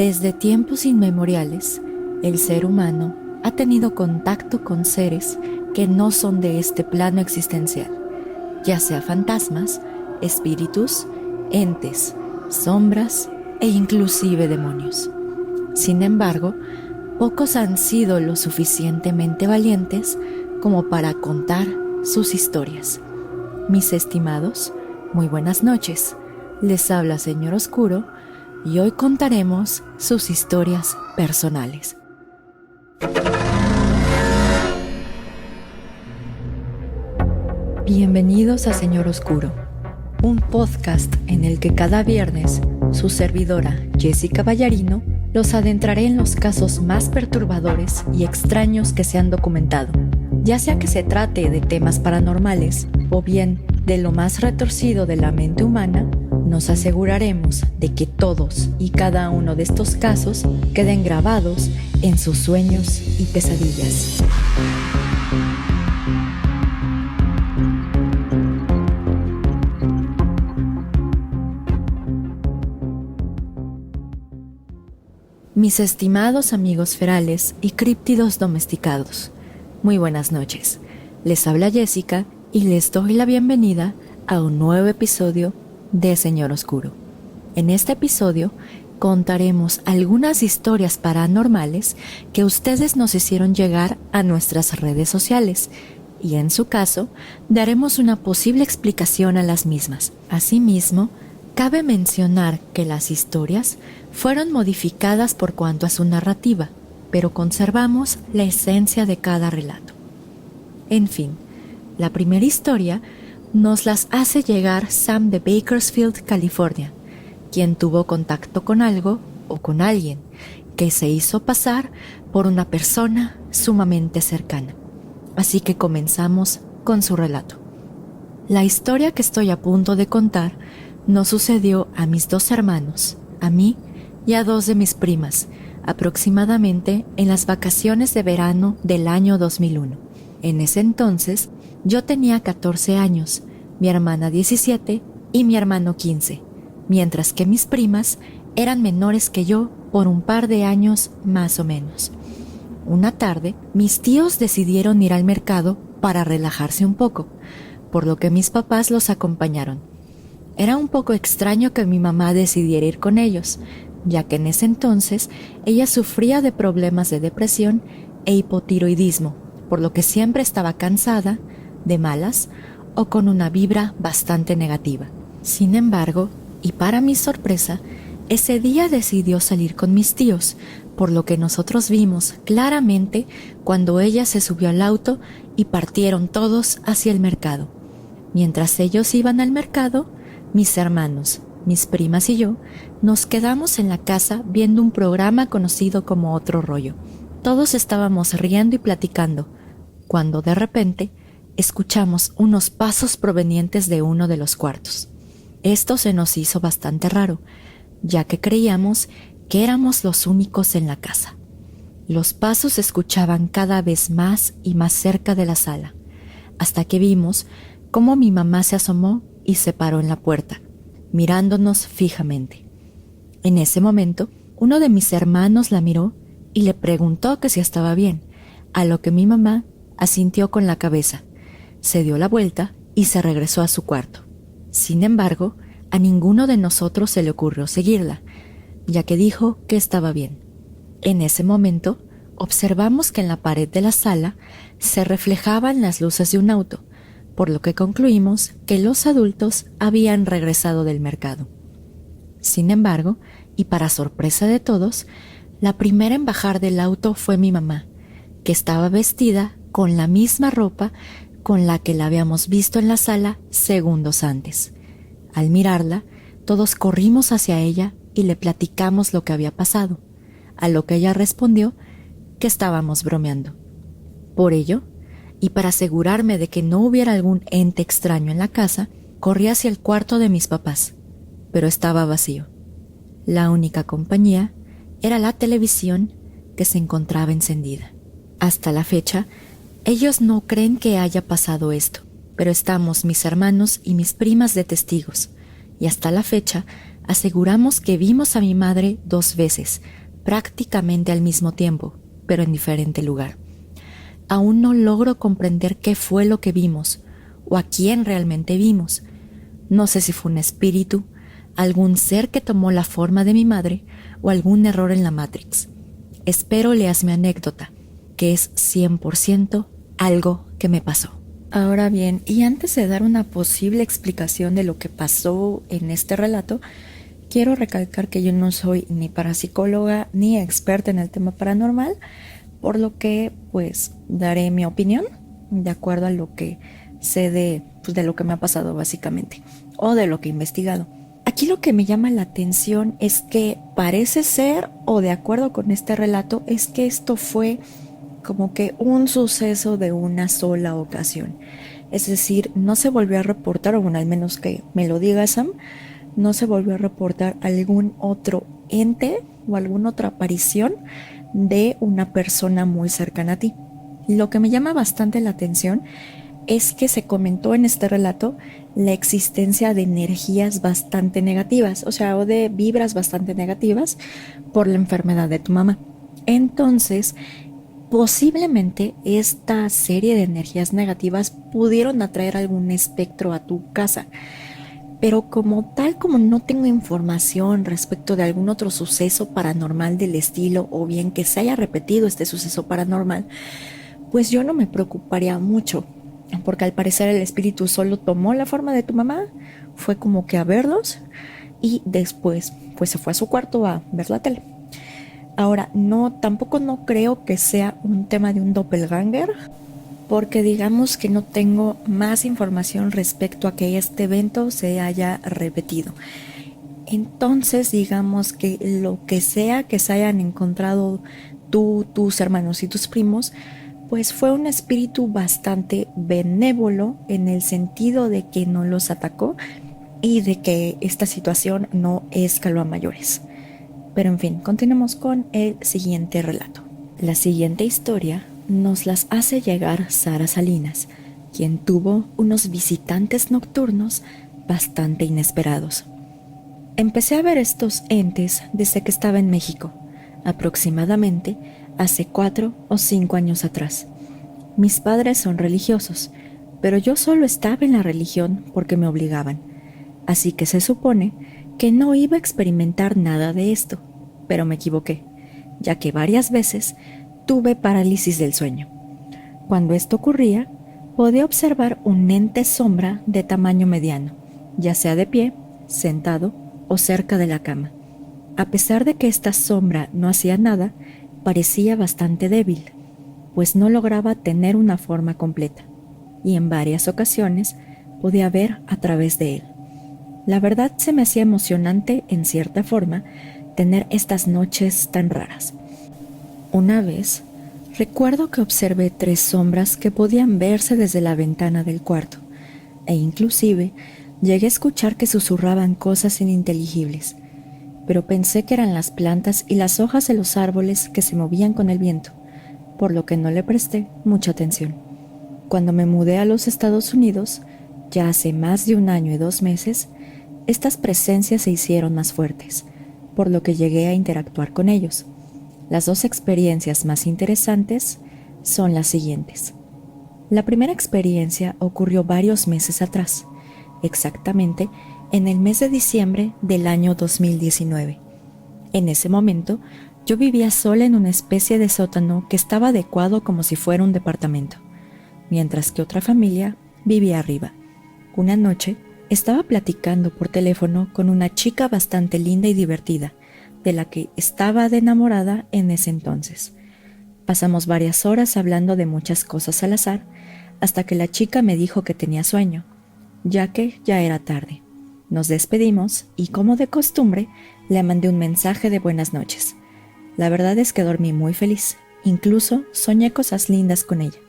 Desde tiempos inmemoriales, el ser humano ha tenido contacto con seres que no son de este plano existencial, ya sea fantasmas, espíritus, entes, sombras e inclusive demonios. Sin embargo, pocos han sido lo suficientemente valientes como para contar sus historias. Mis estimados, muy buenas noches. Les habla Señor Oscuro y hoy contaremos sus historias personales. Bienvenidos a Señor Oscuro, un podcast en el que cada viernes su servidora Jessica Ballarino los adentraré en los casos más perturbadores y extraños que se han documentado, ya sea que se trate de temas paranormales o bien de lo más retorcido de la mente humana. Nos aseguraremos de que todos y cada uno de estos casos queden grabados en sus sueños y pesadillas. Mis estimados amigos ferales y críptidos domesticados, muy buenas noches. Les habla Jessica y les doy la bienvenida a un nuevo episodio de Señor Oscuro. En este episodio contaremos algunas historias paranormales que ustedes nos hicieron llegar a nuestras redes sociales y en su caso daremos una posible explicación a las mismas. Asimismo, cabe mencionar que las historias fueron modificadas por cuanto a su narrativa, pero conservamos la esencia de cada relato. En fin, la primera historia nos las hace llegar Sam de Bakersfield, California, quien tuvo contacto con algo o con alguien que se hizo pasar por una persona sumamente cercana. Así que comenzamos con su relato. La historia que estoy a punto de contar nos sucedió a mis dos hermanos, a mí y a dos de mis primas, aproximadamente en las vacaciones de verano del año 2001. En ese entonces, yo tenía 14 años, mi hermana 17 y mi hermano 15, mientras que mis primas eran menores que yo por un par de años más o menos. Una tarde, mis tíos decidieron ir al mercado para relajarse un poco, por lo que mis papás los acompañaron. Era un poco extraño que mi mamá decidiera ir con ellos, ya que en ese entonces ella sufría de problemas de depresión e hipotiroidismo, por lo que siempre estaba cansada, de malas o con una vibra bastante negativa. Sin embargo, y para mi sorpresa, ese día decidió salir con mis tíos, por lo que nosotros vimos claramente cuando ella se subió al auto y partieron todos hacia el mercado. Mientras ellos iban al mercado, mis hermanos, mis primas y yo nos quedamos en la casa viendo un programa conocido como Otro Rollo. Todos estábamos riendo y platicando, cuando de repente escuchamos unos pasos provenientes de uno de los cuartos. Esto se nos hizo bastante raro, ya que creíamos que éramos los únicos en la casa. Los pasos se escuchaban cada vez más y más cerca de la sala, hasta que vimos cómo mi mamá se asomó y se paró en la puerta, mirándonos fijamente. En ese momento, uno de mis hermanos la miró y le preguntó que si estaba bien, a lo que mi mamá asintió con la cabeza, se dio la vuelta y se regresó a su cuarto. Sin embargo, a ninguno de nosotros se le ocurrió seguirla, ya que dijo que estaba bien. En ese momento, observamos que en la pared de la sala se reflejaban las luces de un auto, por lo que concluimos que los adultos habían regresado del mercado. Sin embargo, y para sorpresa de todos, la primera en bajar del auto fue mi mamá, que estaba vestida con la misma ropa con la que la habíamos visto en la sala segundos antes. Al mirarla, todos corrimos hacia ella y le platicamos lo que había pasado, a lo que ella respondió que estábamos bromeando. Por ello, y para asegurarme de que no hubiera algún ente extraño en la casa, corrí hacia el cuarto de mis papás, pero estaba vacío. La única compañía era la televisión que se encontraba encendida. Hasta la fecha, ellos no creen que haya pasado esto, pero estamos mis hermanos y mis primas de testigos, y hasta la fecha aseguramos que vimos a mi madre 2 veces, prácticamente al mismo tiempo, pero en diferente lugar. Aún no logro comprender qué fue lo que vimos, o a quién realmente vimos. No sé si fue un espíritu, algún ser que tomó la forma de mi madre, o algún error en la Matrix. Espero leas mi anécdota, que es 100% algo que me pasó. Ahora bien, y antes de dar una posible explicación de lo que pasó en este relato, quiero recalcar que yo no soy ni parapsicóloga ni experta en el tema paranormal, por lo que pues daré mi opinión de acuerdo a lo que sé de lo que me ha pasado básicamente, o de lo que he investigado. Aquí lo que me llama la atención es que parece ser, o de acuerdo con este relato, es que esto fue como que un suceso de una sola ocasión. Es decir, no se volvió a reportar, o bueno, al menos que me lo diga Sam, no se volvió a reportar algún otro ente o alguna otra aparición de una persona muy cercana a ti. Lo que me llama bastante la atención es que se comentó en este relato la existencia de energías bastante negativas, o de vibras bastante negativas por la enfermedad de tu mamá. Entonces, posiblemente esta serie de energías negativas pudieron atraer algún espectro a tu casa, pero como no tengo información respecto de algún otro suceso paranormal del estilo, o bien que se haya repetido este suceso paranormal, pues yo no me preocuparía mucho, porque al parecer el espíritu solo tomó la forma de tu mamá, fue como que a verlos y después pues se fue a su cuarto a ver la tele. Ahora, tampoco no creo que sea un tema de un doppelganger, porque digamos que no tengo más información respecto a que este evento se haya repetido. Entonces, digamos que lo que sea que se hayan encontrado tú, tus hermanos y tus primos, pues fue un espíritu bastante benévolo en el sentido de que no los atacó y de que esta situación no escaló a mayores. Pero en fin, continuemos con el siguiente relato. La siguiente historia nos las hace llegar Sara Salinas, quien tuvo unos visitantes nocturnos bastante inesperados. Empecé a ver estos entes desde que estaba en México, aproximadamente hace 4 o 5 años atrás. Mis padres son religiosos, pero yo solo estaba en la religión porque me obligaban, así que se supone que no iba a experimentar nada de esto, pero me equivoqué, ya que varias veces tuve parálisis del sueño. Cuando esto ocurría, podía observar un ente sombra de tamaño mediano, ya sea de pie, sentado o cerca de la cama. A pesar de que esta sombra no hacía nada, parecía bastante débil, pues no lograba tener una forma completa, y en varias ocasiones podía ver a través de él. La verdad se me hacía emocionante, en cierta forma, tener estas noches tan raras. Una vez, recuerdo que observé 3 sombras que podían verse desde la ventana del cuarto, e inclusive llegué a escuchar que susurraban cosas ininteligibles, pero pensé que eran las plantas y las hojas de los árboles que se movían con el viento, por lo que no le presté mucha atención. Cuando me mudé a los Estados Unidos, ya hace más de 1 año y 2 meses, estas presencias se hicieron más fuertes, por lo que llegué a interactuar con ellos. Las 2 experiencias más interesantes son las siguientes. La primera experiencia ocurrió varios meses atrás, exactamente en el mes de diciembre del año 2019. En ese momento, yo vivía sola en una especie de sótano que estaba adecuado como si fuera un departamento, mientras que otra familia vivía arriba. Una noche, estaba platicando por teléfono con una chica bastante linda y divertida, de la que estaba de enamorada en ese entonces. Pasamos varias horas hablando de muchas cosas al azar, hasta que la chica me dijo que tenía sueño, ya que ya era tarde. Nos despedimos y, como de costumbre, le mandé un mensaje de buenas noches. La verdad es que dormí muy feliz, incluso soñé cosas lindas con ella.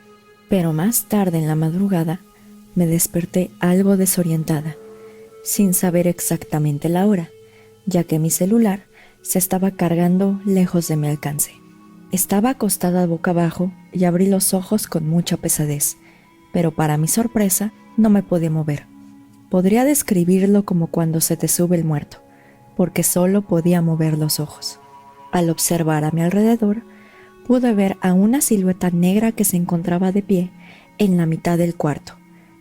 Pero más tarde en la madrugada, me desperté algo desorientada, sin saber exactamente la hora, ya que mi celular se estaba cargando lejos de mi alcance. Estaba acostada boca abajo y abrí los ojos con mucha pesadez, pero para mi sorpresa no me podía mover. Podría describirlo como cuando se te sube el muerto. porque solo podía mover los ojos. Al observar a mi alrededor, pude ver a una silueta negra que se encontraba de pie en la mitad del cuarto,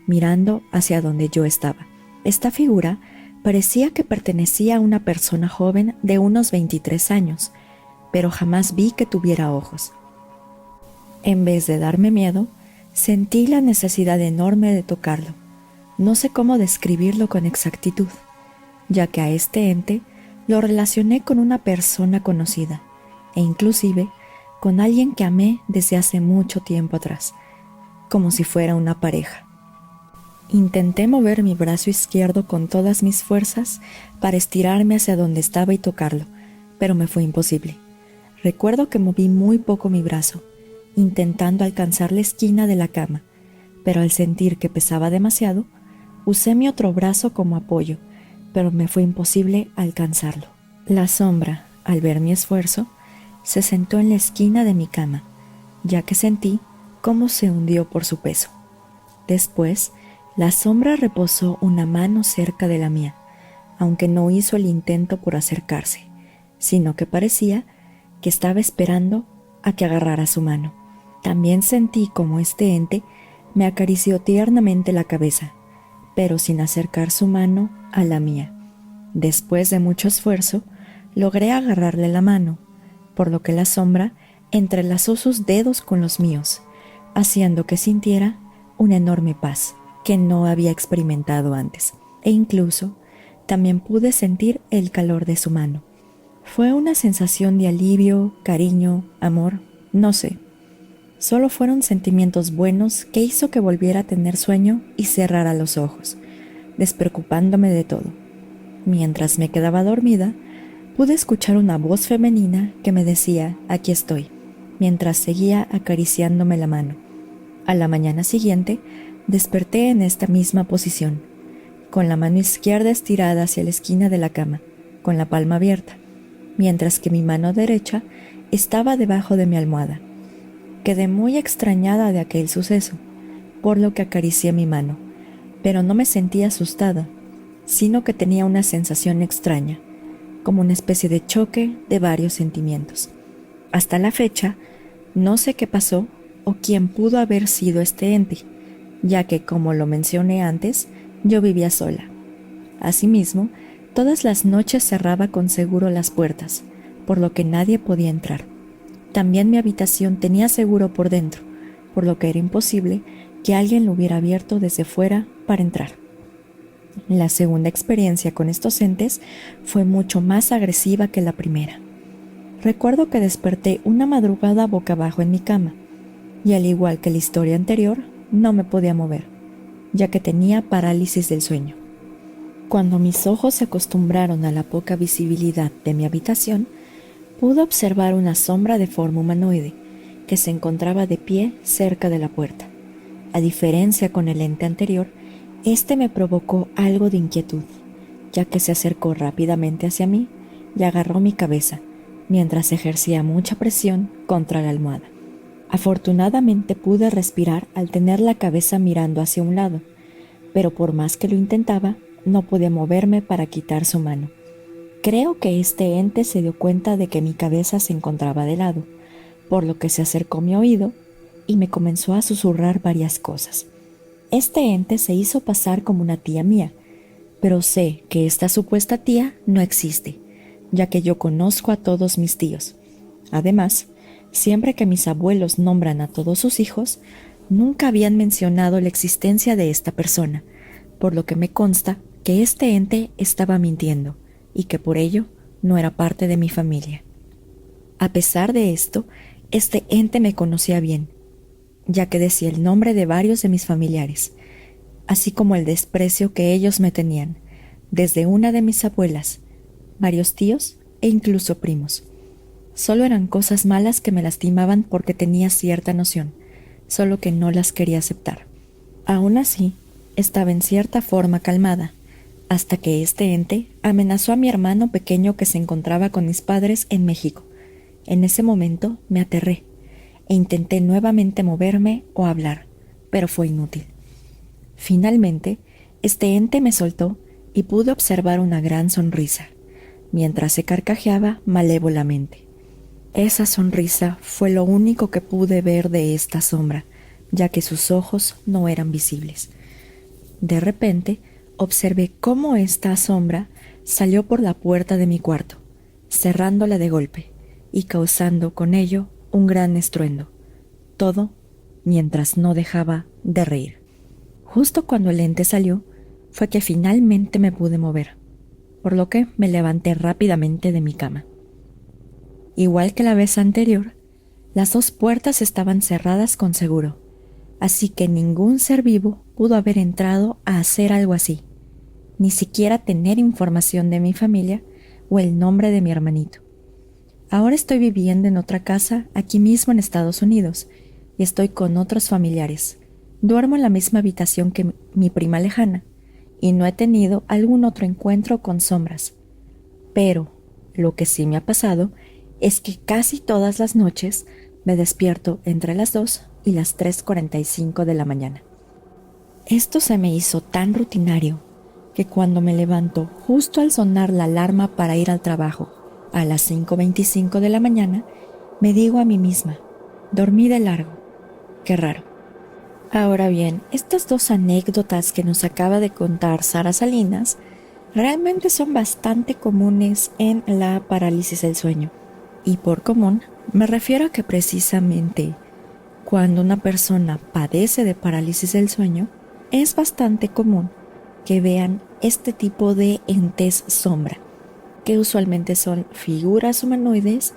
mirando hacia donde yo estaba. Esta figura parecía que pertenecía a una persona joven de unos 23 años, pero jamás vi que tuviera ojos. En vez de darme miedo, sentí la necesidad enorme de tocarlo. No sé cómo describirlo con exactitud, ya que a este ente lo relacioné con una persona conocida, e inclusive con alguien que amé desde hace mucho tiempo atrás, como si fuera una pareja. Intenté mover mi brazo izquierdo con todas mis fuerzas para estirarme hacia donde estaba y tocarlo, pero me fue imposible. Recuerdo que moví muy poco mi brazo, intentando alcanzar la esquina de la cama, pero al sentir que pesaba demasiado, usé mi otro brazo como apoyo, pero me fue imposible alcanzarlo. La sombra, al ver mi esfuerzo, se sentó en la esquina de mi cama, ya que sentí cómo se hundió por su peso. Después, la sombra reposó una mano cerca de la mía, aunque no hizo el intento por acercarse, sino que parecía que estaba esperando a que agarrara su mano. También sentí como este ente me acarició tiernamente la cabeza, pero sin acercar su mano a la mía. Después de mucho esfuerzo, logré agarrarle la mano, por lo que la sombra entrelazó sus dedos con los míos, haciendo que sintiera una enorme paz que no había experimentado antes, e incluso también pude sentir el calor de su mano. Fue una sensación de alivio, cariño, amor, no sé. Solo fueron sentimientos buenos que hizo que volviera a tener sueño y cerrara los ojos, despreocupándome de todo. Mientras me quedaba dormida, pude escuchar una voz femenina que me decía, aquí estoy, mientras seguía acariciándome la mano. A la mañana siguiente, desperté en esta misma posición, con la mano izquierda estirada hacia la esquina de la cama, con la palma abierta, mientras que mi mano derecha estaba debajo de mi almohada. Quedé muy extrañada de aquel suceso, por lo que acaricié mi mano, pero no me sentí asustada, sino que tenía una sensación extraña, como una especie de choque de varios sentimientos. Hasta la fecha, no sé qué pasó o quién pudo haber sido este ente, ya que, como lo mencioné antes, yo vivía sola. Asimismo, todas las noches cerraba con seguro las puertas, por lo que nadie podía entrar. También mi habitación tenía seguro por dentro, por lo que era imposible que alguien lo hubiera abierto desde fuera para entrar. La segunda experiencia con estos entes fue mucho más agresiva que la primera. Recuerdo que desperté una madrugada boca abajo en mi cama, y al igual que la historia anterior, no me podía mover, ya que tenía parálisis del sueño. Cuando mis ojos se acostumbraron a la poca visibilidad de mi habitación, pude observar una sombra de forma humanoide que se encontraba de pie cerca de la puerta. A diferencia con el ente anterior, este me provocó algo de inquietud, ya que se acercó rápidamente hacia mí y agarró mi cabeza, mientras ejercía mucha presión contra la almohada. Afortunadamente pude respirar al tener la cabeza mirando hacia un lado, pero por más que lo intentaba, no podía moverme para quitar su mano. Creo que este ente se dio cuenta de que mi cabeza se encontraba de lado, por lo que se acercó a mi oído y me comenzó a susurrar varias cosas. Este ente se hizo pasar como una tía mía, pero sé que esta supuesta tía no existe, ya que yo conozco a todos mis tíos. Además, siempre que mis abuelos nombran a todos sus hijos, nunca habían mencionado la existencia de esta persona, por lo que me consta que este ente estaba mintiendo y que por ello no era parte de mi familia. A pesar de esto, este ente me conocía bien, ya que decía el nombre de varios de mis familiares, así como el desprecio que ellos me tenían, desde una de mis abuelas, varios tíos e incluso primos. Solo eran cosas malas que me lastimaban porque tenía cierta noción, solo que no las quería aceptar. Aún así, estaba en cierta forma calmada, hasta que este ente amenazó a mi hermano pequeño que se encontraba con mis padres en México. En ese momento me aterré e intenté nuevamente moverme o hablar, pero fue inútil. Finalmente, este ente me soltó y pude observar una gran sonrisa. mientras se carcajeaba malévolamente. Esa sonrisa fue lo único que pude ver de esta sombra, ya que sus ojos no eran visibles. De repente, observé cómo esta sombra salió por la puerta de mi cuarto, cerrándola de golpe y causando con ello un gran estruendo. Todo mientras no dejaba de reír. Justo cuando el ente salió, fue que finalmente me pude mover, por lo que me levanté rápidamente de mi cama. Igual que la vez anterior, las dos puertas estaban cerradas con seguro, así que ningún ser vivo pudo haber entrado a hacer algo así, ni siquiera tener información de mi familia o el nombre de mi hermanito. Ahora estoy viviendo en otra casa aquí mismo en Estados Unidos y estoy con otros familiares. Duermo en la misma habitación que mi prima lejana y no he tenido algún otro encuentro con sombras. Pero lo que sí me ha pasado es que casi todas las noches me despierto entre las 2 y las 3:45 de la mañana. Esto se me hizo tan rutinario que cuando me levanto justo al sonar la alarma para ir al trabajo a las 5:25 de la mañana, me digo a mí misma, dormí de largo, qué raro. Ahora bien, estas dos anécdotas que nos acaba de contar Sara Salinas realmente son bastante comunes en la parálisis del sueño. Y por común, me refiero a que precisamente cuando una persona padece de parálisis del sueño, es bastante común que vean este tipo de entes sombra, que usualmente son figuras humanoides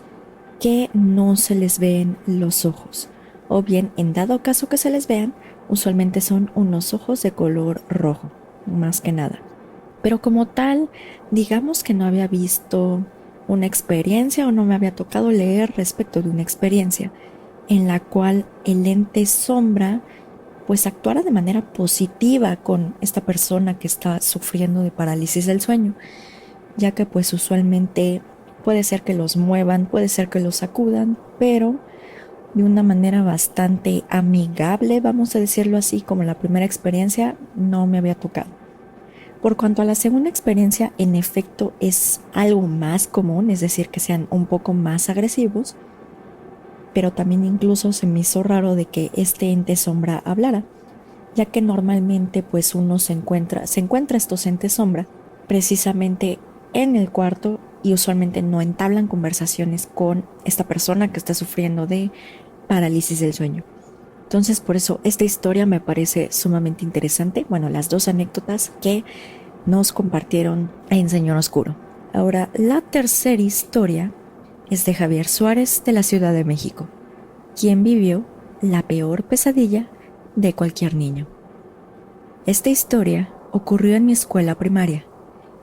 que no se les ven los ojos, o bien en dado caso que se les vean, usualmente son unos ojos de color rojo, más que nada. Pero como tal, digamos que no había visto una experiencia o no me había tocado leer respecto de una experiencia en la cual el ente sombra pues actuara de manera positiva con esta persona que está sufriendo de parálisis del sueño, ya que pues usualmente puede ser que los muevan, puede ser que los sacudan, pero de una manera bastante amigable, vamos a decirlo así, como la primera experiencia no me había tocado. Por cuanto a la segunda experiencia, en efecto es algo más común, es decir, que sean un poco más agresivos, pero también incluso se me hizo raro de que este ente sombra hablara, ya que normalmente pues uno se encuentra estos entes sombra precisamente en el cuarto y usualmente no entablan conversaciones con esta persona que está sufriendo de parálisis del sueño. Entonces por eso esta historia me parece sumamente interesante, bueno, las dos anécdotas que nos compartieron en Señor Oscuro. Ahora, la tercera historia es de Javier Suárez de la Ciudad de México, quien vivió la peor pesadilla de cualquier niño. Esta historia ocurrió en mi escuela primaria,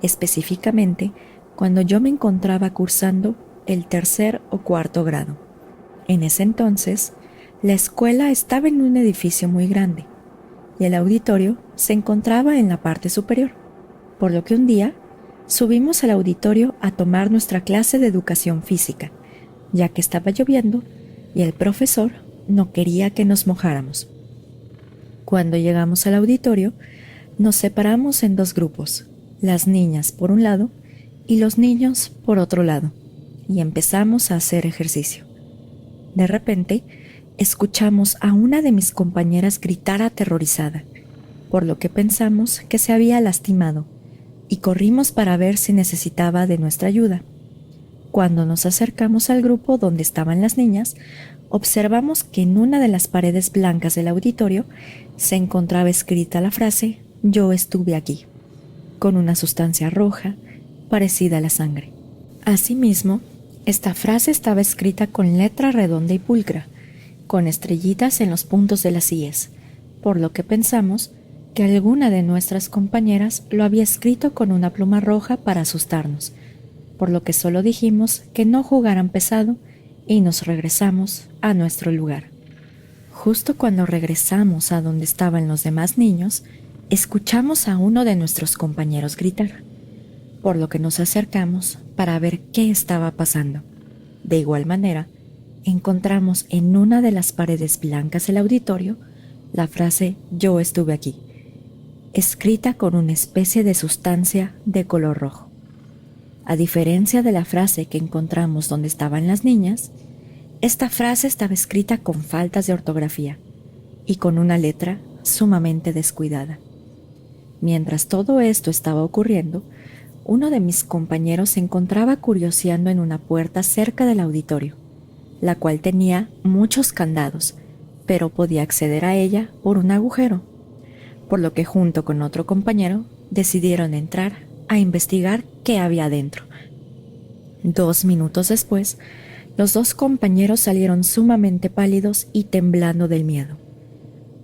específicamente cuando yo me encontraba cursando el 3er o 4º grado. En ese entonces, la escuela estaba en un edificio muy grande y el auditorio se encontraba en la parte superior, por lo que un día subimos al auditorio a tomar nuestra clase de educación física, ya que estaba lloviendo y el profesor no quería que nos mojáramos. Cuando llegamos al auditorio, nos separamos en dos grupos, las niñas por un lado y los niños por otro lado, y empezamos a hacer ejercicio. De repente, escuchamos a una de mis compañeras gritar aterrorizada, por lo que pensamos que se había lastimado, y corrimos para ver si necesitaba de nuestra ayuda. Cuando nos acercamos al grupo donde estaban las niñas, observamos que en una de las paredes blancas del auditorio se encontraba escrita la frase «Yo estuve aquí», con una sustancia roja parecida a la sangre. Asimismo, esta frase estaba escrita con letra redonda y pulcra, con estrellitas en los puntos de las íes, por lo que pensamos que alguna de nuestras compañeras lo había escrito con una pluma roja para asustarnos, por lo que solo dijimos que no jugaran pesado y nos regresamos a nuestro lugar. Justo cuando regresamos a donde estaban los demás niños, escuchamos a uno de nuestros compañeros gritar, por lo que nos acercamos para ver qué estaba pasando. De igual manera, encontramos en una de las paredes blancas del auditorio la frase «Yo estuve aquí», escrita con una especie de sustancia de color rojo. A diferencia de la frase que encontramos donde estaban las niñas, esta frase estaba escrita con faltas de ortografía y con una letra sumamente descuidada. Mientras todo esto estaba ocurriendo, uno de mis compañeros se encontraba curioseando en una puerta cerca del auditorio, la cual tenía muchos candados, pero podía acceder a ella por un agujero, por lo que junto con otro compañero decidieron entrar a investigar qué había adentro. 2 minutos después, los 2 compañeros salieron sumamente pálidos y temblando del miedo,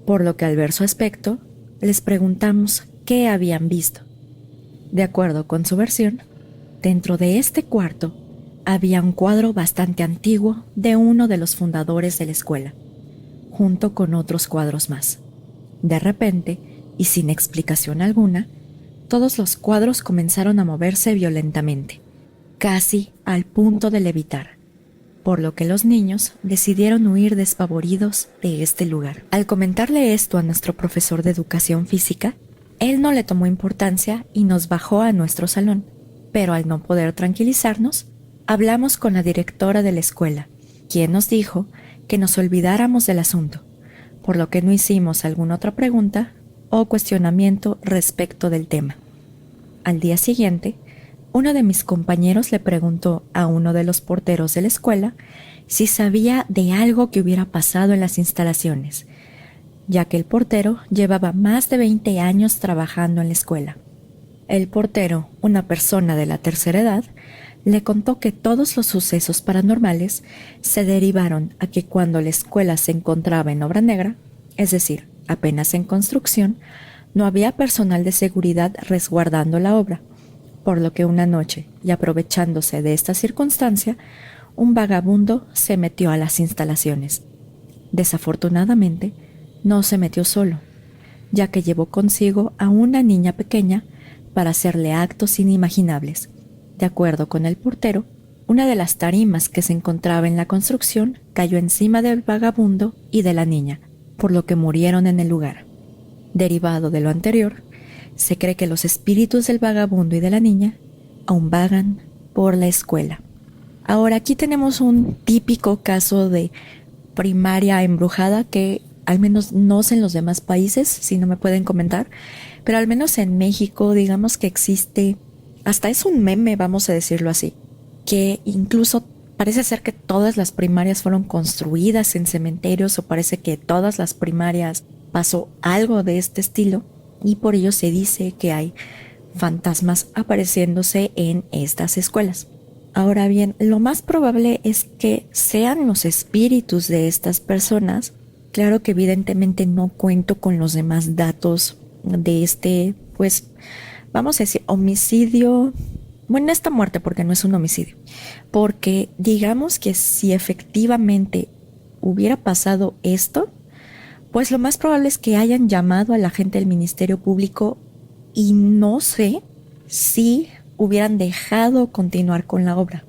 por lo que al ver su aspecto, les preguntamos qué habían visto. De acuerdo con su versión, dentro de este cuarto había un cuadro bastante antiguo de uno de los fundadores de la escuela, junto con otros cuadros más. De repente, y sin explicación alguna, todos los cuadros comenzaron a moverse violentamente, casi al punto de levitar, por lo que los niños decidieron huir despavoridos de este lugar. Al comentarle esto a nuestro profesor de educación física, él no le tomó importancia y nos bajó a nuestro salón, pero al no poder tranquilizarnos, hablamos con la directora de la escuela, quien nos dijo que nos olvidáramos del asunto, por lo que no hicimos alguna otra pregunta o cuestionamiento respecto del tema. Al día siguiente, uno de mis compañeros le preguntó a uno de los porteros de la escuela si sabía de algo que hubiera pasado en las instalaciones, ya que el portero llevaba más de 20 años trabajando en la escuela. El portero, una persona de la tercera edad, le contó que todos los sucesos paranormales se derivaron a que cuando la escuela se encontraba en obra negra, es decir, apenas en construcción, no había personal de seguridad resguardando la obra, por lo que una noche, y aprovechándose de esta circunstancia, un vagabundo se metió a las instalaciones. Desafortunadamente, no se metió solo, ya que llevó consigo a una niña pequeña para hacerle actos inimaginables. De acuerdo con el portero, una de las tarimas que se encontraba en la construcción cayó encima del vagabundo y de la niña, por lo que murieron en el lugar. Derivado de lo anterior, se cree que los espíritus del vagabundo y de la niña aún vagan por la escuela. Ahora, aquí tenemos un típico caso de primaria embrujada que al menos no sé en los demás países, si no me pueden comentar, pero al menos en México, digamos que existe, hasta es un meme, vamos a decirlo así, que incluso parece ser que todas las primarias fueron construidas en cementerios, o parece que todas las primarias pasó algo de este estilo, y por ello se dice que hay fantasmas apareciéndose en estas escuelas. Ahora bien, lo más probable es que sean los espíritus de estas personas. Claro que evidentemente no cuento con los demás datos de este, pues, vamos a decir, homicidio. Bueno, esta muerte, porque no es un homicidio. Porque digamos que si efectivamente hubiera pasado esto, pues lo más probable es que hayan llamado a la gente del Ministerio Público y no sé si hubieran dejado continuar con la obra.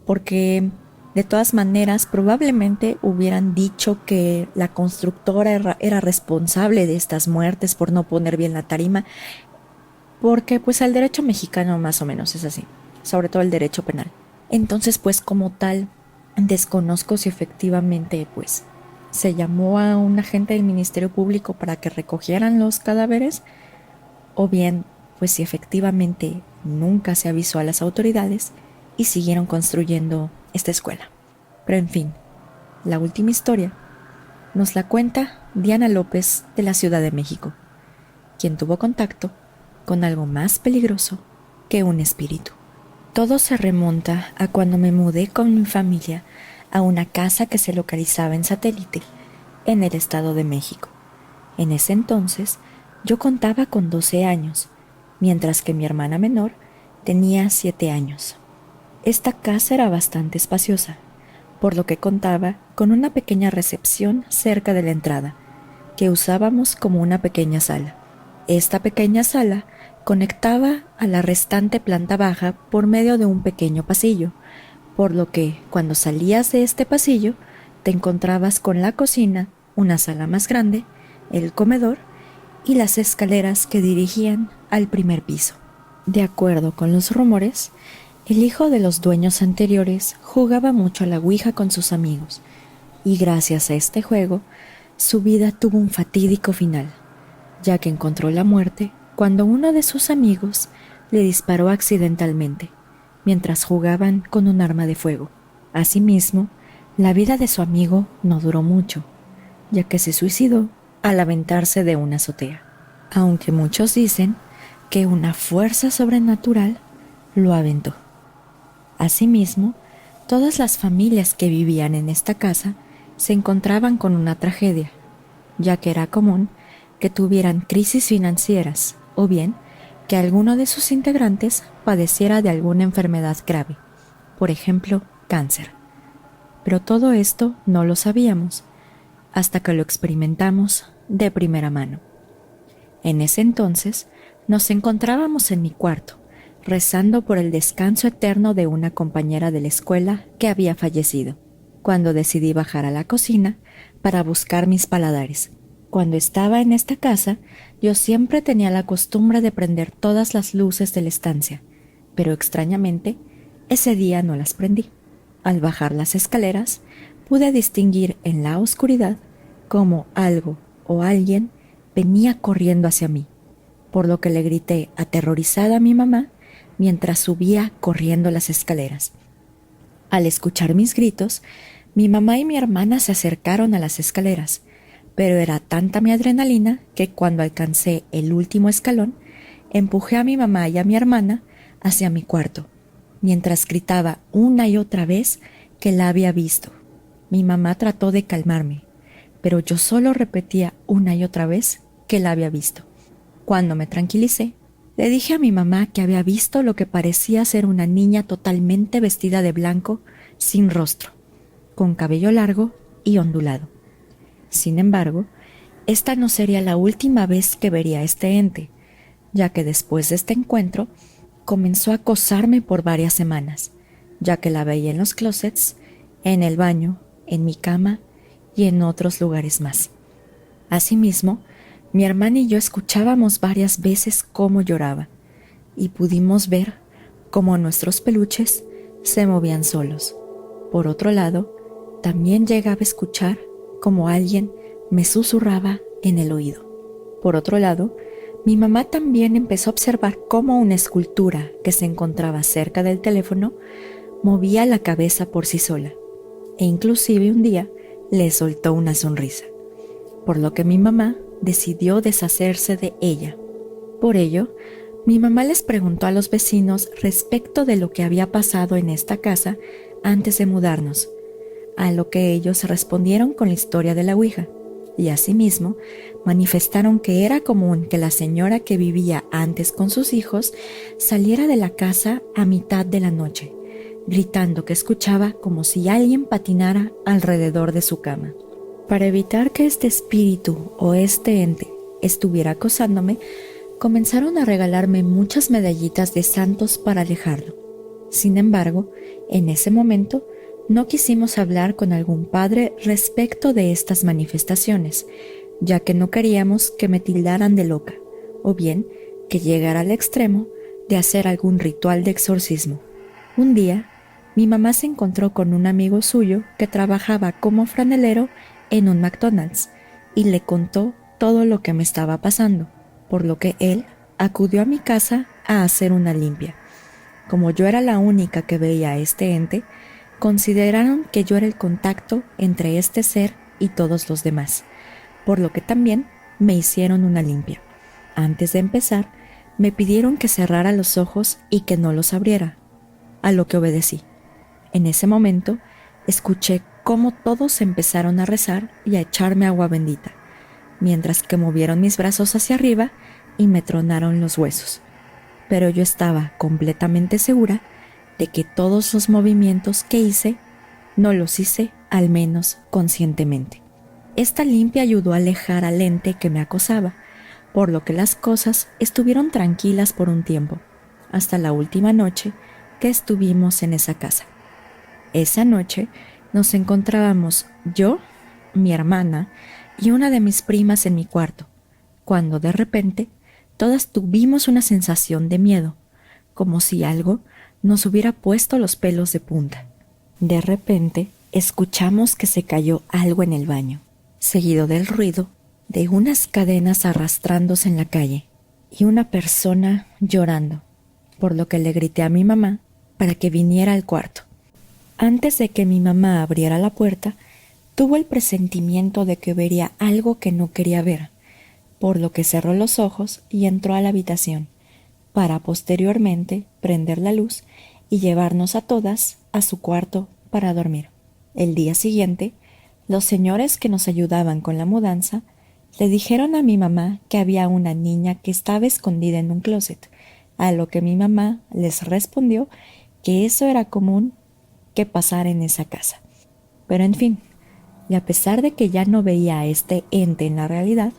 Porque de todas maneras probablemente hubieran dicho que la constructora era responsable de estas muertes por no poner bien la tarima. Porque pues el derecho mexicano más o menos es así, sobre todo el derecho penal. Entonces pues como tal desconozco si efectivamente pues se llamó a un agente del Ministerio Público para que recogieran los cadáveres, o bien pues si efectivamente nunca se avisó a las autoridades y siguieron construyendo esta escuela. Pero en fin, la última historia nos la cuenta Diana López de la Ciudad de México, quien tuvo contacto con algo más peligroso que un espíritu. Todo se remonta a cuando me mudé con mi familia a una casa que se localizaba en Satélite, en el Estado de México. En ese entonces, yo contaba con 12 años, mientras que mi hermana menor tenía 7 años. Esta casa era bastante espaciosa, por lo que contaba con una pequeña recepción cerca de la entrada, que usábamos como una pequeña sala. Esta pequeña sala conectaba a la restante planta baja por medio de un pequeño pasillo, por lo que cuando salías de este pasillo te encontrabas con la cocina, una sala más grande, el comedor y las escaleras que dirigían al primer piso. De acuerdo con los rumores, El hijo de los dueños anteriores jugaba mucho a la ouija con sus amigos, y gracias a este juego, su vida tuvo un fatídico final, ya que encontró la muerte cuando uno de sus amigos le disparó accidentalmente, mientras jugaban con un arma de fuego. Asimismo, la vida de su amigo no duró mucho, ya que se suicidó al aventarse de una azotea, aunque muchos dicen que una fuerza sobrenatural lo aventó. Asimismo, todas las familias que vivían en esta casa se encontraban con una tragedia, ya que era común que tuvieran crisis financieras o bien que alguno de sus integrantes padeciera de alguna enfermedad grave, por ejemplo, cáncer. Pero todo esto no lo sabíamos hasta que lo experimentamos de primera mano. En ese entonces nos encontrábamos en mi cuarto, rezando por el descanso eterno de una compañera de la escuela que había fallecido, cuando decidí bajar a la cocina para buscar mis paladares. Cuando estaba en esta casa, yo siempre tenía la costumbre de prender todas las luces de la estancia, pero extrañamente, ese día no las prendí. Al bajar las escaleras, pude distinguir en la oscuridad cómo algo o alguien venía corriendo hacia mí, por lo que le grité aterrorizada a mi mamá mientras subía corriendo las escaleras. Al escuchar mis gritos, mi mamá y mi hermana se acercaron a las escaleras, pero era tanta mi adrenalina que cuando alcancé el último escalón, empujé a mi mamá y a mi hermana hacia mi cuarto, mientras gritaba una y otra vez que la había visto. Mi mamá trató de calmarme, pero yo solo repetía una y otra vez que la había visto. Cuando me tranquilicé, le dije a mi mamá que había visto lo que parecía ser una niña totalmente vestida de blanco, sin rostro, con cabello largo y ondulado. Sin embargo, esta no sería la última vez que vería a este ente, ya que después de este encuentro comenzó a acosarme por varias semanas, ya que la veía en los closets, en el baño, en mi cama y en otros lugares más. Asimismo, mi hermana y yo escuchábamos varias veces cómo lloraba y pudimos ver cómo nuestros peluches se movían solos. Por otro lado, también llegaba a escuchar cómo alguien me susurraba en el oído. Por otro lado, mi mamá también empezó a observar cómo una escultura que se encontraba cerca del teléfono movía la cabeza por sí sola, e inclusive un día le soltó una sonrisa, por lo que mi mamá decidió deshacerse de ella. Por ello, mi mamá les preguntó a los vecinos respecto de lo que había pasado en esta casa antes de mudarnos, a lo que ellos respondieron con la historia de la ouija, y asimismo manifestaron que era común que la señora que vivía antes con sus hijos saliera de la casa a mitad de la noche, gritando que escuchaba como si alguien patinara alrededor de su cama. Para evitar que este espíritu o este ente estuviera acosándome, comenzaron a regalarme muchas medallitas de santos para alejarlo. Sin embargo, en ese momento no quisimos hablar con algún padre respecto de estas manifestaciones, ya que no queríamos que me tildaran de loca, o bien que llegara al extremo de hacer algún ritual de exorcismo. Un día, mi mamá se encontró con un amigo suyo que trabajaba como franelero en un McDonald's y le contó todo lo que me estaba pasando, por lo que él acudió a mi casa a hacer una limpia. Como yo era la única que veía a este ente, consideraron que yo era el contacto entre este ser y todos los demás, por lo que también me hicieron una limpia. Antes de empezar, me pidieron que cerrara los ojos y que no los abriera, a lo que obedecí. En ese momento, escuché cómo todos empezaron a rezar y a echarme agua bendita, mientras que movieron mis brazos hacia arriba y me tronaron los huesos. Pero yo estaba completamente segura de que todos los movimientos que hice, no los hice al menos conscientemente. Esta limpia ayudó a alejar al ente que me acosaba, por lo que las cosas estuvieron tranquilas por un tiempo, hasta la última noche que estuvimos en esa casa. Esa noche nos encontrábamos yo, mi hermana y una de mis primas en mi cuarto, cuando de repente todas tuvimos una sensación de miedo, como si algo nos hubiera puesto los pelos de punta. De repente, escuchamos que se cayó algo en el baño, seguido del ruido de unas cadenas arrastrándose en la calle y una persona llorando, por lo que le grité a mi mamá para que viniera al cuarto. Antes de que mi mamá abriera la puerta, tuvo el presentimiento de que vería algo que no quería ver, por lo que cerró los ojos y entró a la habitación, para posteriormente prender la luz y llevarnos a todas a su cuarto para dormir. El día siguiente, los señores que nos ayudaban con la mudanza le dijeron a mi mamá que había una niña que estaba escondida en un closet, a lo que mi mamá les respondió que eso era común que pasara en esa casa. Pero en fin, y a pesar de que ya no veía a este ente en la realidad,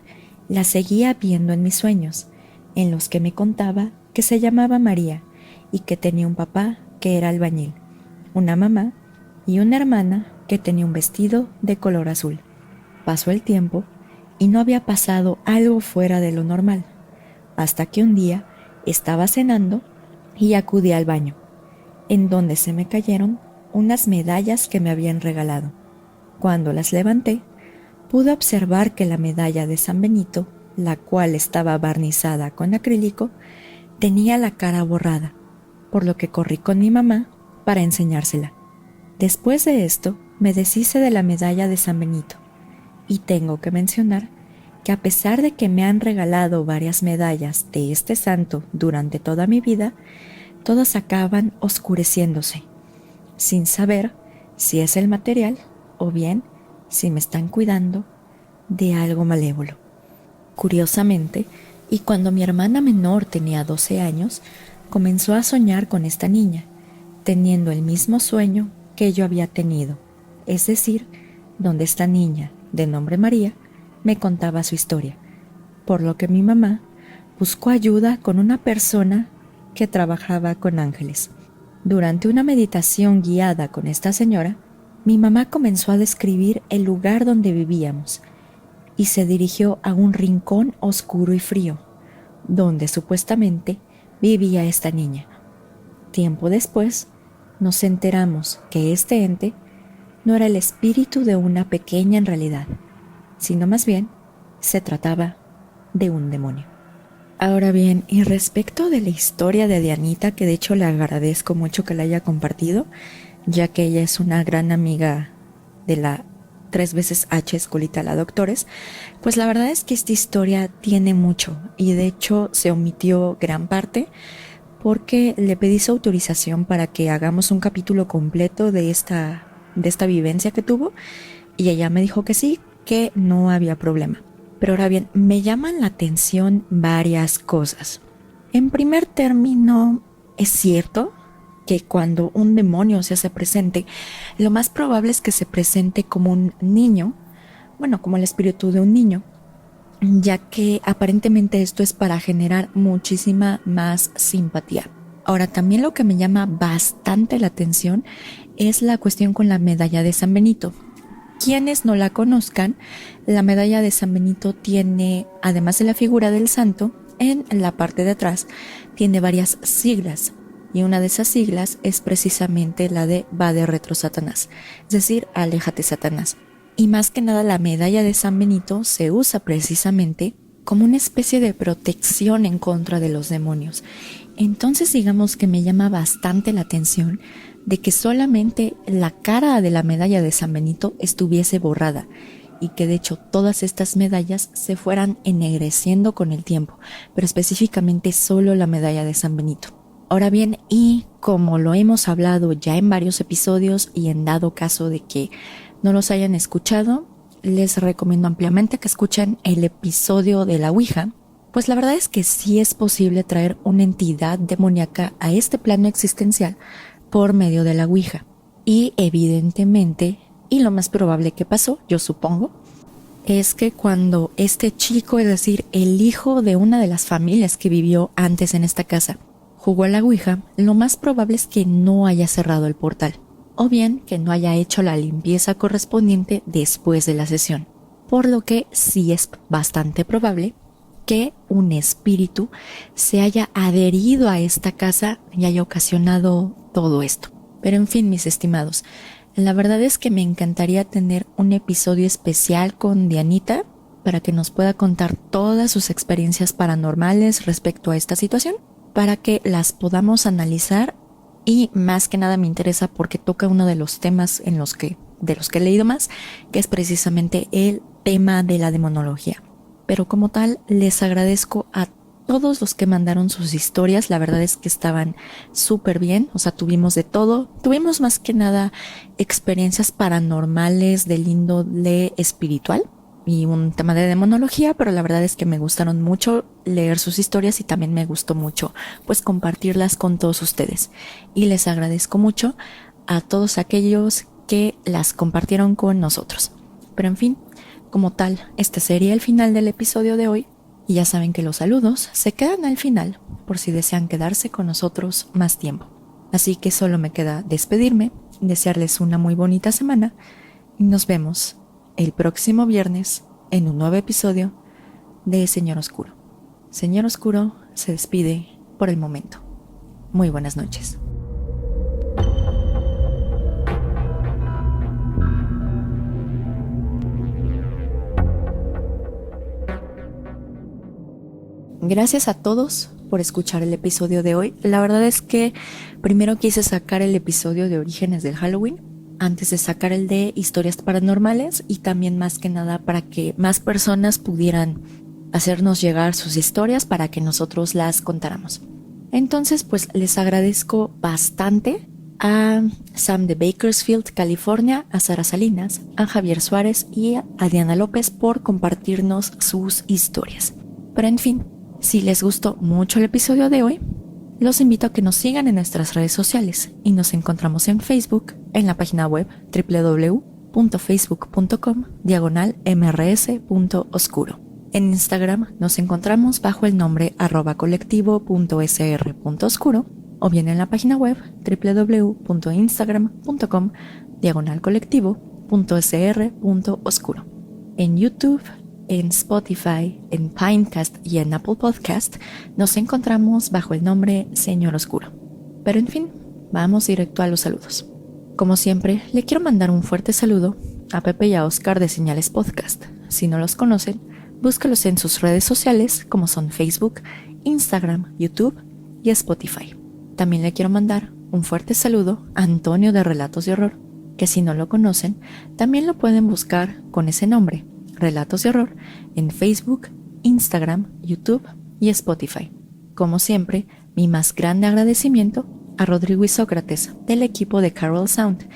la seguía viendo en mis sueños, en los que me contaba que se llamaba María y que tenía un papá que era albañil, una mamá y una hermana que tenía un vestido de color azul. Pasó el tiempo y no había pasado algo fuera de lo normal, hasta que un día estaba cenando y acudí al baño, en donde se me cayeron unas medallas que me habían regalado. Cuando las levanté, pude observar que la medalla de San Benito, la cual estaba barnizada con acrílico, tenía la cara borrada, por lo que corrí con mi mamá para enseñársela. Después de esto, me deshice de la medalla de San Benito, y tengo que mencionar que a pesar de que me han regalado varias medallas de este santo durante toda mi vida, todas acaban oscureciéndose, sin saber si es el material o bien si me están cuidando de algo malévolo. Curiosamente, y cuando mi hermana menor tenía 12 años, comenzó a soñar con esta niña, teniendo el mismo sueño que yo había tenido, es decir, donde esta niña, de nombre María, me contaba su historia, por lo que mi mamá buscó ayuda con una persona que trabajaba con ángeles. Durante una meditación guiada con esta señora, mi mamá comenzó a describir el lugar donde vivíamos y se dirigió a un rincón oscuro y frío, donde supuestamente vivía esta niña. Tiempo después, nos enteramos que este ente no era el espíritu de una pequeña en realidad, sino más bien se trataba de un demonio. Ahora bien, y respecto de la historia de Dianita, que de hecho le agradezco mucho que la haya compartido, ya que ella es una gran amiga de la 3 veces H Escuelita La Doctores, pues la verdad es que esta historia tiene mucho y de hecho se omitió gran parte porque le pedí su autorización para que hagamos un capítulo completo de esta vivencia que tuvo y ella me dijo que sí, que no había problema. Pero ahora bien, me llaman la atención varias cosas. En primer término, es cierto que cuando un demonio se hace presente, lo más probable es que se presente como un niño, bueno, como el espíritu de un niño, ya que aparentemente esto es para generar muchísima más simpatía. Ahora, también lo que me llama bastante la atención es la cuestión con la medalla de San Benito. Quienes no la conozcan, la medalla de San Benito tiene, además de la figura del santo, en la parte de atrás tiene varias siglas. Y una de esas siglas es precisamente la de Vade Retro Satanás, es decir, aléjate Satanás. Y más que nada la medalla de San Benito se usa precisamente como una especie de protección en contra de los demonios. Entonces digamos que me llama bastante la atención de que solamente la cara de la medalla de San Benito estuviese borrada y que de hecho todas estas medallas se fueran ennegreciendo con el tiempo, pero específicamente solo la medalla de San Benito. Ahora bien, y como lo hemos hablado ya en varios episodios y en dado caso de que no los hayan escuchado, les recomiendo ampliamente que escuchen el episodio de la Ouija, pues la verdad es que sí es posible traer una entidad demoníaca a este plano existencial por medio de la Ouija. Y evidentemente, y lo más probable que pasó, yo supongo, es que cuando este chico, es decir, el hijo de una de las familias que vivió antes en esta casa, jugó a la Ouija, lo más probable es que no haya cerrado el portal, o bien que no haya hecho la limpieza correspondiente después de la sesión, por lo que sí es bastante probable que un espíritu se haya adherido a esta casa y haya ocasionado todo esto. Pero en fin, mis estimados, la verdad es que me encantaría tener un episodio especial con Dianita para que nos pueda contar todas sus experiencias paranormales respecto a esta situación, para que las podamos analizar. Y más que nada me interesa porque toca uno de los temas de los que he leído más, que es precisamente el tema de la demonología. Pero como tal, les agradezco a todos los que mandaron sus historias. La verdad es que estaban súper bien, o sea, tuvimos de todo. Tuvimos más que nada experiencias paranormales del índole espiritual y un tema de demonología, pero la verdad es que me gustaron mucho leer sus historias y también me gustó mucho pues compartirlas con todos ustedes. Y les agradezco mucho a todos aquellos que las compartieron con nosotros. Pero en fin, como tal, este sería el final del episodio de hoy. Y ya saben que los saludos se quedan al final por si desean quedarse con nosotros más tiempo. Así que solo me queda despedirme, desearles una muy bonita semana y nos vemos el próximo viernes en un nuevo episodio de Señor Oscuro. Señor Oscuro se despide por el momento. Muy buenas noches. Gracias a todos por escuchar el episodio de hoy. La verdad es que primero quise sacar el episodio de Orígenes del Halloween antes de sacar el de historias paranormales, y también más que nada para que más personas pudieran hacernos llegar sus historias para que nosotros las contáramos. Entonces pues les agradezco bastante a Sam de Bakersfield, California, a Sara Salinas, a Javier Suárez y a Diana López por compartirnos sus historias. Pero en fin, si les gustó mucho el episodio de hoy, los invito a que nos sigan en nuestras redes sociales y nos encontramos en Facebook, en la página web www.facebook.com/mrs.oscuro. En Instagram nos encontramos bajo el nombre @colectivo.sr.oscuro o bien en la página web www.instagram.com/colectivo.sr.oscuro. En YouTube, en Spotify, en Pinecast y en Apple Podcast nos encontramos bajo el nombre Señor Oscuro. Pero en fin, vamos directo a los saludos. Como siempre, le quiero mandar un fuerte saludo a Pepe y a Oscar de Señales Podcast. Si no los conocen, búscalos en sus redes sociales como son Facebook, Instagram, YouTube y Spotify. También le quiero mandar un fuerte saludo a Antonio de Relatos de Horror, que si no lo conocen, también lo pueden buscar con ese nombre, Relatos de Horror, en Facebook, Instagram, YouTube y Spotify. Como siempre, mi más grande agradecimiento a Rodrigo y Sócrates del equipo de Carol Sound,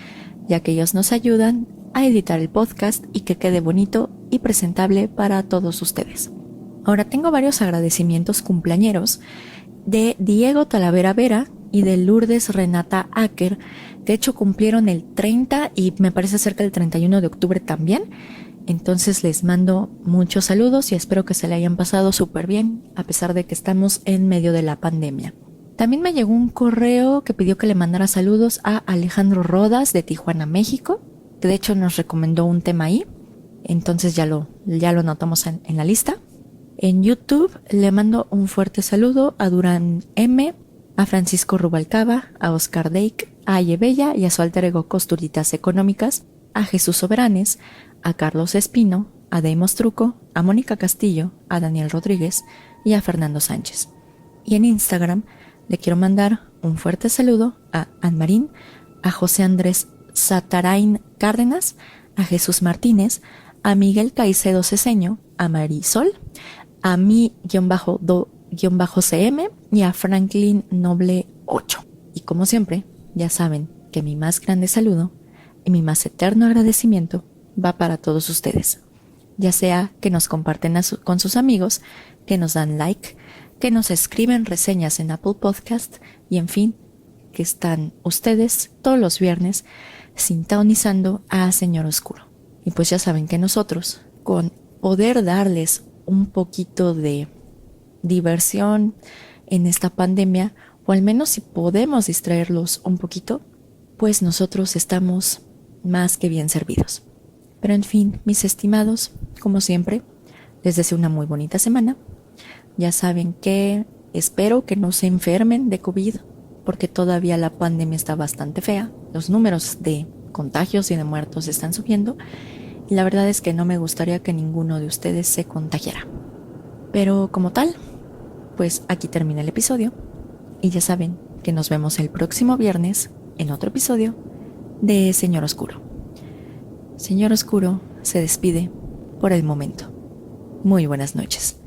ya que ellos nos ayudan a editar el podcast y que quede bonito y presentable para todos ustedes. Ahora tengo varios agradecimientos cumpleañeros de Diego Talavera Vera y de Lourdes Renata Acker. De hecho cumplieron el 30 y me parece cerca del 31 de octubre también. Entonces les mando muchos saludos y espero que se le hayan pasado súper bien a pesar de que estamos en medio de la pandemia. También me llegó un correo que pidió que le mandara saludos a Alejandro Rodas de Tijuana, México, que de hecho nos recomendó un tema ahí. Entonces ya lo anotamos en la lista. En YouTube le mando un fuerte saludo a Durán M, a Francisco Rubalcaba, a Oscar Dake, a Ayebella y a su alter ego Costuritas Económicas, a Jesús Soberanes, a Carlos Espino, a Deimos Truco, a Mónica Castillo, a Daniel Rodríguez y a Fernando Sánchez. Y en Instagram le quiero mandar un fuerte saludo a Anmarín, a José Andrés Satarain Cárdenas, a Jesús Martínez, a Miguel Caicedo Ceseño, a Marisol, a mi-do-cm y a Franklin Noble 8. Y como siempre, ya saben que mi más grande saludo y mi más eterno agradecimiento va para todos ustedes, ya sea que nos comparten con sus amigos, que nos dan like, que nos escriben reseñas en Apple Podcast y en fin, que están ustedes todos los viernes sintonizando a Señor Oscuro. Y pues ya saben que nosotros, con poder darles un poquito de diversión en esta pandemia, o al menos si podemos distraerlos un poquito, pues nosotros estamos más que bien servidos. Pero en fin, mis estimados, como siempre, les deseo una muy bonita semana. Ya saben que espero que no se enfermen de COVID, porque todavía la pandemia está bastante fea, los números de contagios y de muertos están subiendo, y la verdad es que no me gustaría que ninguno de ustedes se contagiara. Pero como tal, pues aquí termina el episodio, y ya saben que nos vemos el próximo viernes en otro episodio de Señor Oscuro. Señor Oscuro se despide por el momento. Muy buenas noches.